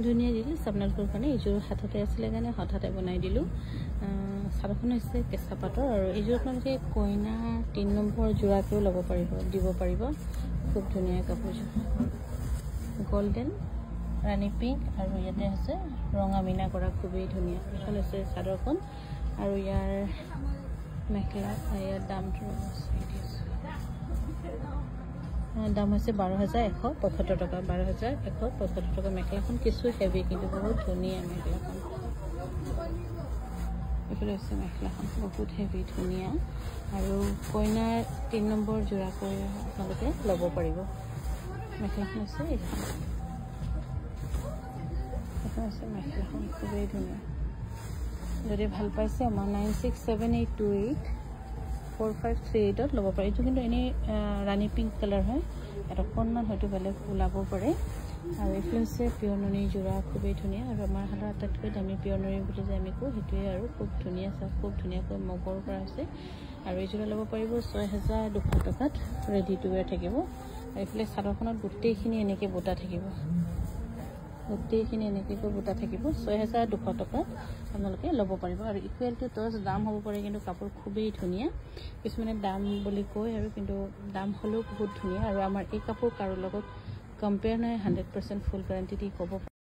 ধুনীয়া দিলোঁ আপোনালোকৰ কাৰণে। এইযোৰ হাততে আছিলে কাৰণে হঠাতে বনাই দিলোঁ। চাদৰখন হৈছে কেঁচা পাটৰ আৰু এইযোৰ আপোনালোকে কইনা 3 নম্বৰ যোৰাকৈও দিব পাৰিব। খুব ধুনীয়া কাপোৰযোৰ, গল্ডেন ৰাণী পিংক আৰু ইয়াতে আছে ৰঙা মীনা কৰা, খুবেই ধুনীয়া। এইখন হৈছে চাদৰখন আৰু ইয়াৰ মেখেলা। ইয়াৰ দামটো দাম হৈছে 12,175 টকা। 12,175 টকা মেখেলাখন। কিছু হেভি কিন্তু বহুত ধুনীয়া মেখেলাখন। এইফালে হৈছে মেখেলাখন, বহুত হেভি ধুনীয়া আৰু কইনাৰ 3 নম্বৰ যোৰাকৈ আপোনালোকে ল'ব পাৰিব। মেখেলাখন হৈছে এইখন হৈছে মেখেলাখন, খুবেই ধুনীয়া। যদি ভাল পাইছে আমাৰ 9678284538 ল'ব পাৰে। এইটো কিন্তু এনেই ৰাণী পিংক কালাৰ হয়, ইয়াত অকণমান হয়তো বেলেগ ওলাব পাৰে। আৰু এইফালে হৈছে পিয়ৰ নুনি যোৰা, খুবেই ধুনীয়া আৰু আমাৰ হাতৰ আটাইতকৈ দামী পিয়ৰ নুনি বুলি যে আমি কওঁ, সেইটোৱে আৰু খুব ধুনীয়া চাওক, খুব ধুনীয়াকৈ মগৰ কৰা হৈছে। আৰু এইযোৰা ল'ব পাৰিব 6,200 টকাত। ৰেডি টু ৱেৰ থাকিব। আৰু এইফালে চাদৰখনত গোটেইখিনি এনেকৈ বুটা থাকিব, গোটেইখিনি এনেকৈ বুটা থাকিব। 6,200 টকাত আপোনালোকে ল'ব পাৰিব। আৰু ইকুৱেলটো টচ দাম হ'ব পাৰে, কিন্তু কাপোৰ খুবেই ধুনীয়া। কিছুমানে দাম বুলি কয় আৰু, কিন্তু দাম হ'লেও বহুত ধুনীয়া। আৰু আমাৰ এই কাপোৰ কাৰো লগত কম্পেয়াৰ নহয়, 100% ফুল গেৰাণ্টি দি ক'ব